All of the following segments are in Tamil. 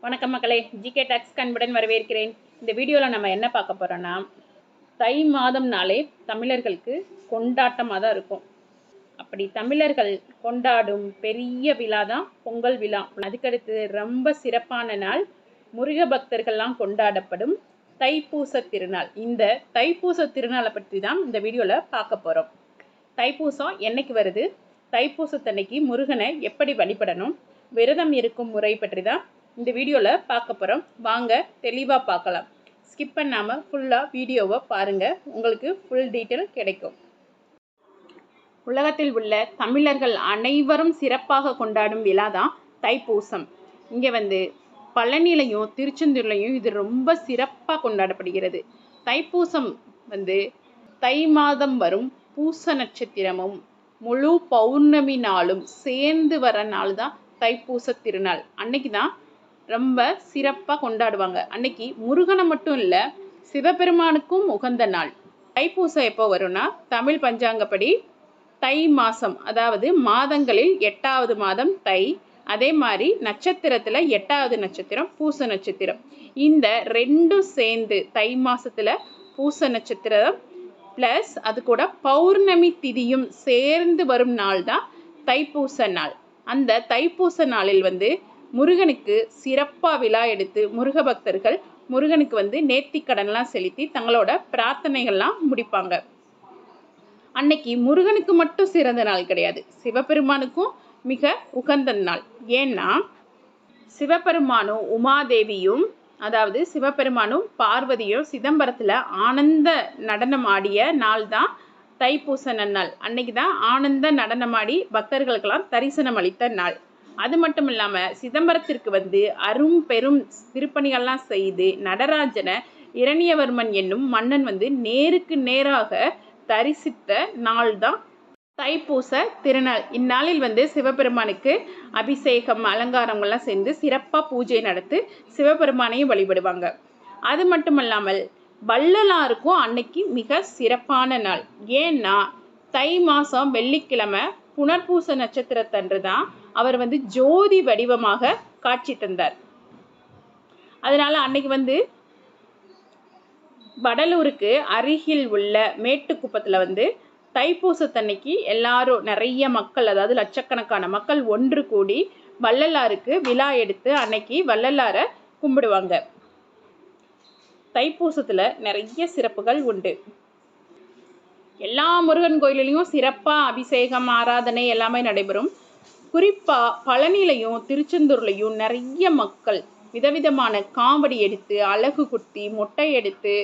வணக்கம் மக்களே, ஜிகே டாக்ஸ் அன்புடன் வரவேற்கிறேன். இந்த வீடியோவில் நம்ம என்ன பார்க்க போகிறோன்னா, தை மாதம்னாலே தமிழர்களுக்கு கொண்டாட்டமாக தான் இருக்கும். அப்படி தமிழர்கள் கொண்டாடும் பெரிய விழா தான் பொங்கல் விழா. அதுக்கடுத்து ரொம்ப சிறப்பான நாள் முருக பக்தர்கள்லாம் கொண்டாடப்படும் தைப்பூச திருநாள். இந்த தைப்பூச திருநாளை பற்றி தான் இந்த வீடியோவில் பார்க்க போகிறோம். தைப்பூசம் என்னைக்கு வருது, தைப்பூசத்தன்னைக்கு முருகனை எப்படி வழிபடணும், விரதம் இருக்கும் முறை பற்றி தான் இந்த வீடியோவில் பார்க்க போகிறோம். வாங்க தெளிவாக பார்க்கலாம். ஸ்கிப் பண்ணாமல் ஃபுல்லாக வீடியோவை பாருங்கள், உங்களுக்கு ஃபுல் டீட்டெயில் கிடைக்கும். உலகத்தில் உள்ள தமிழர்கள் அனைவரும் சிறப்பாக கொண்டாடும் விழா தான் தைப்பூசம். இங்கே பழனிலையும் திருச்செந்தூர்லையும் இது ரொம்ப சிறப்பாக கொண்டாடப்படுகிறது. தைப்பூசம் தை மாதம் வரும் பூச நட்சத்திரமும் முழு பௌர்ணமி நாளும் சேர்ந்து வர நாள் தான் தைப்பூச திருநாள். அன்னைக்கு தான் ரொம்ப சிறப்பாக கொண்டாடுவாங்க. அன்னைக்கு முருகனை மட்டும் இல்லை, சிவபெருமானுக்கும் உகந்த நாள். தைப்பூசம் எப்போ வரும்னா, தமிழ் பஞ்சாங்கப்படி தை மாதம், அதாவது மாதங்களில் 8வது மாதம் தை. அதே மாதிரி நட்சத்திரத்தில் 8வது நட்சத்திரம் பூச நட்சத்திரம். இந்த ரெண்டும் சேர்ந்து தை மாதத்தில் பூச நட்சத்திரம் ப்ளஸ் அது கூட பௌர்ணமி திதியும் சேர்ந்து வரும் நாள் தான் தைப்பூச நாள். அந்த தைப்பூச நாளில் முருகனுக்கு சிறப்பாக விழா எடுத்து முருக பக்தர்கள் முருகனுக்கு நேர்த்திக்கடன்லாம் செலுத்தி தங்களோட பிரார்த்தனைகள்லாம் முடிப்பாங்க. அன்னைக்கு முருகனுக்கு மட்டும் சிறந்த நாள் கிடையாது, சிவபெருமானுக்கும் மிக உகந்த நாள். ஏன்னா சிவபெருமானும் உமாதேவியும், அதாவது சிவபெருமானும் பார்வதியும் சிதம்பரத்தில் ஆனந்த நடனம் ஆடிய நாள் தான் தைப்பூச நன்னாள். அன்னைக்கு தான் ஆனந்த நடனமாடி பக்தர்களுக்கெல்லாம் தரிசனம் அளித்த நாள். அது மட்டும் இல்லாமல் சிதம்பரத்திற்கு அரும் பெரும் திருப்பணிகள்லாம் செய்து நடராஜனை இரணியவர்மன் என்னும் மன்னன் நேருக்கு நேராக தரிசித்த நாள் தான் தைப்பூச திருநாள். இந்நாளில் சிவபெருமானுக்கு அபிஷேகம் அலங்காரங்கள்லாம் சேர்ந்து சிறப்பாக பூஜை நடத்தி சிவபெருமானையும் வழிபடுவாங்க. அது மட்டும் இல்லாமல் வள்ளலாருக்கும் அன்னைக்கு மிக சிறப்பான நாள். ஏன்னா தை மாதம் வெள்ளிக்கிழமை புனர்பூச நட்சத்திரத்தன்று தான் அவர் ஜோதி வடிவமாக காட்சி தந்தார். அதனால அன்னைக்கு வடலூருக்கு அருகில் உள்ள மேட்டுக்குப்பத்தில் தைப்பூசத்தன்னைக்கு எல்லாரும் நிறைய மக்கள், அதாவது லட்சக்கணக்கான மக்கள் ஒன்று கூடி வள்ளலாருக்கு விழா எடுத்து அன்னைக்கு வள்ளலாரை கும்பிடுவாங்க. தைப்பூசத்தில் நிறைய சிறப்புகள் உண்டு. எல்லா முருகன் கோயிலையும் சிறப்பாக அபிஷேகம் ஆராதனை எல்லாமே நடைபெறும். குறிப்பாக பழனிலையும் திருச்செந்தூர்லையும் நிறைய மக்கள் விதவிதமான காவடி எடுத்து அலகு குத்தி மொட்டை எடுத்து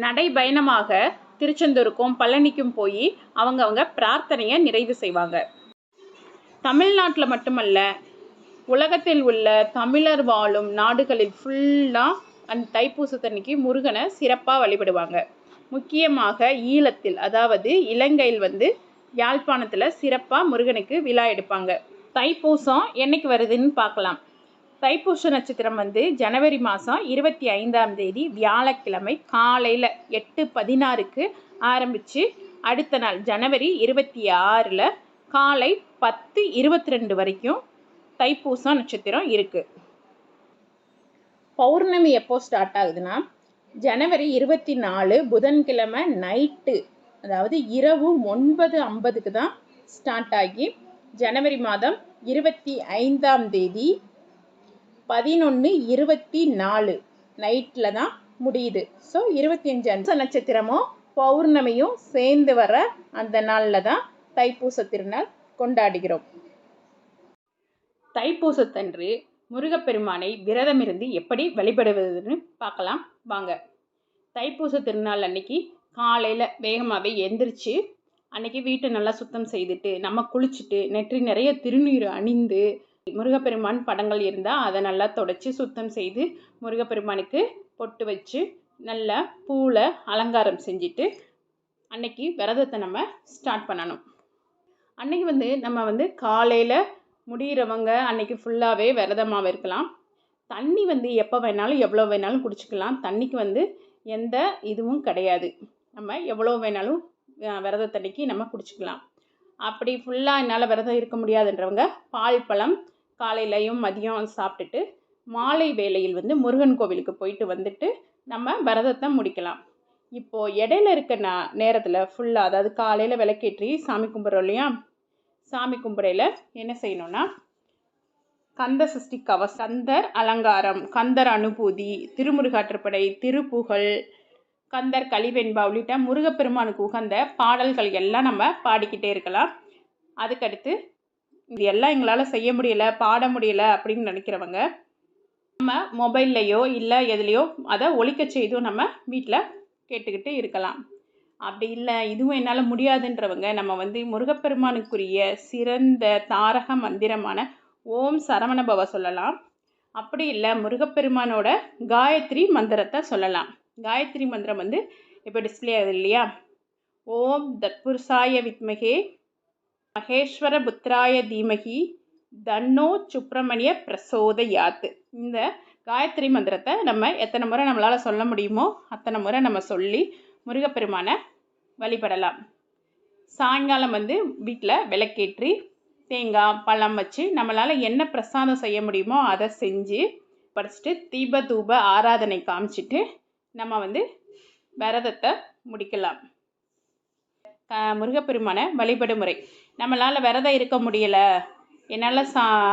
நடைபயணமாக திருச்செந்தூருக்கும் பழனிக்கும் போய் அவங்க பிரார்த்தனையை நிறைவு செய்வாங்க. தமிழ்நாட்டில் மட்டுமல்ல, உலகத்தில் உள்ள தமிழர் வாழும் நாடுகளில் ஃபுல்லாக அந்த தைப்பூசத்தன்னைக்கு முருகனை சிறப்பாக வழிபடுவாங்க. முக்கியமாக ஈழத்தில், அதாவது இலங்கையில் யாழ்ப்பாணத்தில் சிறப்பாக முருகனுக்கு விழா எடுப்பாங்க. தைப்பூசம் என்னைக்கு வருதுன்னு பார்க்கலாம். தைப்பூச நட்சத்திரம் ஜனவரி மாதம் 25ஆம் தேதி வியாழக்கிழமை காலையில் 8:16க்கு ஆரம்பித்து அடுத்த நாள் ஜனவரி 26 காலை 10:22 வரைக்கும் தைப்பூசம் நட்சத்திரம் இருக்குது. பௌர்ணமி எப்போ ஸ்டார்ட் ஆகுதுன்னா, ஜனவரி 24 புதன்கிழமை நைட்டு, அதாவது இரவு 9:50க்கு தான் ஸ்டார்ட் ஆகி ஜனவரி மாதம் 25ஆம் தேதி 11:24 நைட்டில் தான் முடியுது. ஸோ 25 நட்சத்திரமும் பௌர்ணமியும் சேர்ந்து வர அந்த நாளில் தான் தைப்பூச திருநாள் கொண்டாடுகிறோம். தைப்பூசத்தன்று முருகப்பெருமானை விரதம் இருந்து எப்படி வழிபடுவதுன்னு பார்க்கலாம் வாங்க. தைப்பூச திருநாள் அன்னைக்கு காலையில் வேகமாகவே எந்திரிச்சு அன்னைக்கு வீட்டை நல்லா சுத்தம் செய்துட்டு நம்ம குளிச்சுட்டு நெற்றி நிறைய திருநீர் அணிந்து முருகப்பெருமான் படங்கள் இருந்தால் அதை நல்லா தொடச்சி சுத்தம் செய்து முருகப்பெருமானுக்கு பொட்டு வச்சு நல்லா பூவில் அலங்காரம் செஞ்சுட்டு அன்னைக்கு விரதத்தை நம்ம ஸ்டார்ட் பண்ணணும். அன்னைக்கு நம்ம காலையில் முடிகிறவங்க அன்னைக்கு ஃபுல்லாகவே விரதமாக இருக்கலாம். தண்ணி எப்போ வேணாலும் எவ்வளோ வேணாலும் குடிச்சிக்கலாம். தண்ணிக்கு எந்த இதுவும் கிடையாது. நம்ம எவ்வளோ வேணாலும் விரதத்தன்னைக்கு நம்ம குடிச்சிக்கலாம். அப்படி ஃபுல்லாக என்னால் விரதம் இருக்க முடியாதுன்றவங்க பால் பழம் காலையிலையும் மதியம் சாப்பிட்டுட்டு மாலை வேளையில் வந்து முருகன் கோவிலுக்கு போயிட்டு வந்துட்டு நம்ம விரதத்தை முடிக்கலாம். இப்போது இடையில இருக்க நேரத்தில் ஃபுல்லாக, அதாவது காலையில் விளக்கேற்றி சாமி கும்பிட்றோம் இல்லையா, சாமி கும்பிடையில் என்ன செய்யணும்னா கந்த சஷ்டி கவசம், கந்தர் அலங்காரம், கந்தர் அனுபூதி, திருமுருகாற்றுப்படை, திருப்புகழ், கந்தர் கலிவெண்பா உள்ளிட்ட முருகப்பெருமானுக்கு உகந்த பாடல்கள் எல்லாம் நம்ம பாடிக்கிட்டே இருக்கலாம். அதுக்கடுத்து இது எல்லாம் எங்களால் செய்ய முடியலை, பாட முடியலை அப்படின்னு நினைக்கிறவங்க நம்ம மொபைல்லையோ இல்லை எதுலேயோ அதை ஒலிக்க செய்தும் நம்ம வீட்டில் கேட்டுக்கிட்டு இருக்கலாம். அப்படி இல்லை இதுவும் என்னால் முடியாதுன்றவங்க நம்ம வந்து முருகப்பெருமானுக்குரிய சிறந்த தாரக மந்திரமான ஓம் சரவணபவ சொல்லலாம். அப்படி இல்லை முருகப்பெருமானோட காயத்ரி மந்திரத்தை சொல்லலாம். காயத்ரி மந்திரம் வந்து இப்போ டிஸ்பிளே ஆகுது இல்லையா, ஓம் தத்புருஷாய வித்மகே மகேஸ்வர புத்திராய தீமகி தன்னோ சுப்பிரமணிய பிரசோதயாத். இந்த காயத்ரி மந்திரத்தை நம்ம எத்தனை முறை நம்மளால் சொல்ல முடியுமோ அத்தனை முறை நம்ம சொல்லி முருகப்பெருமானை வழிபடலாம். சாயங்காலம் வந்து வீட்டில் விளக்கேற்றி தேங்காய் பழம் வச்சு நம்மளால் என்ன பிரசாதம் செய்ய முடியுமோ அதை செஞ்சு படிச்சுட்டு தீப தூப ஆராதனை காமிச்சிட்டு நம்ம வந்து விரதத்தை முடிக்கலாம். முருகப்பெருமான வழிபடு முறை. நம்மளால் விரதம் இருக்க முடியலை, என்னால்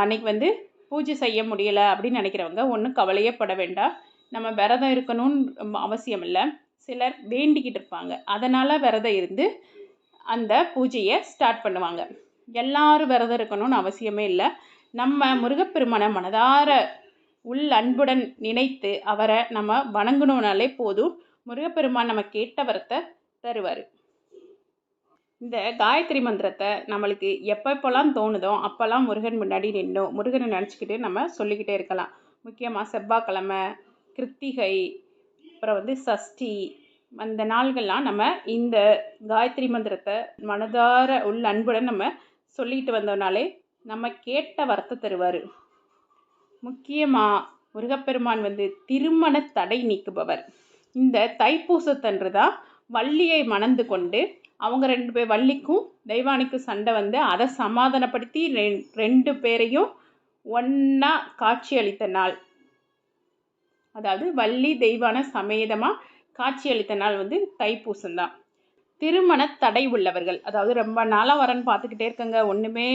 அன்னைக்கு வந்து பூஜை செய்ய முடியலை அப்படின்னு நினைக்கிறவங்க ஒன்றும் கவலையே பட வேண்டாம். நம்ம விரதம் இருக்கணும்னு அவசியம் இல்லை. சிலர் வேண்டிக்கிட்டு இருப்பாங்க, அதனால் விரதம் இருந்து அந்த பூஜையை ஸ்டார்ட் பண்ணுவாங்க. எல்லாரும் விரதம் இருக்கணும்னு அவசியமே இல்லை. நம்ம முருகப்பெருமான மனதார உள் அன்புடன் நினைத்து அவரை நம்ம வணங்கணும்னாலே போதும், முருகப்பெருமான் நம்ம கேட்ட வரத்தை தருவார். இந்த காயத்ரி மந்திரத்தை நம்மளுக்கு எப்பப்போலாம் தோணுதோ அப்போல்லாம் முருகன் முன்னாடி நின்னோம் முருகனை நினச்சிக்கிட்டு நம்ம சொல்லிக்கிட்டே இருக்கலாம். முக்கியமாக செவ்வாய்க்கிழமை, கிருத்திகை, அப்புறம் வந்து சஷ்டி, அந்த நாள்கள்லாம் நம்ம இந்த காயத்ரி மந்திரத்தை மனதார உள் அன்புடன் நம்ம சொல்லிட்டு வந்தோம்னாலே நம்ம கேட்ட வரத்தை தருவார். முக்கியமாக முருகப்பெருமான் வந்து திருமண தடை நீக்குபவர். இந்த தைப்பூசத்தன்று தான் வள்ளியை மணந்து கொண்டு அவங்க 2 பேர், வள்ளிக்கும் தெய்வானிக்கும் சண்டை வந்து அதை சமாதானப்படுத்தி 2 பேரையும் ஒன்றா காட்சி அளித்த நாள். அதாவது வள்ளி தெய்வான சமேதமாக காட்சி அளித்த நாள் வந்து தைப்பூசம்தான். திருமண தடை உள்ளவர்கள், அதாவது ரொம்ப நாளாக வரன்னு பார்த்துக்கிட்டே இருக்கங்க, ஒன்றுமே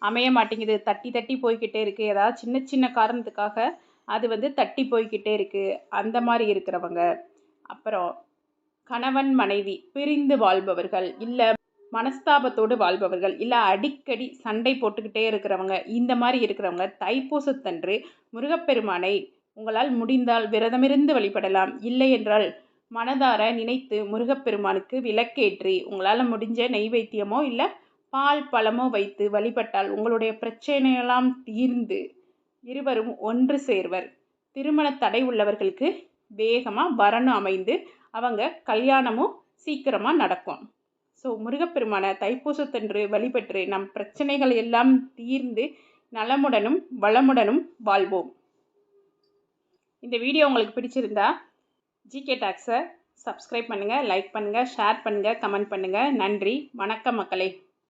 அமைய மாட்டேங்குது, தட்டி தட்டி போய்கிட்டே இருக்குது, ஏதாவது சின்ன சின்ன காரணத்துக்காக அது வந்து தட்டி போய்கிட்டே இருக்குது, அந்த மாதிரி இருக்கிறவங்க, அப்புறம் கணவன் மனைவி பிரிந்து வாழ்பவர்கள், இல்லை மனஸ்தாபத்தோடு வாழ்பவர்கள், இல்லை அடிக்கடி சண்டை போட்டுக்கிட்டே இருக்கிறவங்க, இந்த மாதிரி இருக்கிறவங்க தைப்பூசத்தன்று முருகப்பெருமானை உங்களால் முடிந்தால் விரதமிருந்து வழிபடலாம். இல்லை என்றால் மனதார நினைத்து முருகப்பெருமானுக்கு விளக்கேற்றி உங்களால் முடிஞ்ச நெய்வேத்தியமோ இல்லை பால் பழமோ வைத்து வழிபட்டால் உங்களுடைய பிரச்சனையெல்லாம் தீர்ந்து இருவரும் ஒன்று சேர்வர். திருமண தடை உள்ளவர்களுக்கு வேகமாக வரணும் அமைந்து அவங்க கல்யாணமும் சீக்கிரமாக நடக்கும். ஸோ முருகப்பெருமான தைப்பூசத்தன்று வழிபட்டு நம் பிரச்சனைகள் எல்லாம் தீர்ந்து நலமுடனும் வளமுடனும் வாழ்வோம். இந்த வீடியோ உங்களுக்கு பிடிச்சிருந்தா ஜிகே டாக்ஸை சப்ஸ்கிரைப் பண்ணுங்கள், லைக் பண்ணுங்கள், ஷேர் பண்ணுங்கள், கமெண்ட் பண்ணுங்கள். நன்றி, வணக்கம் மக்களே.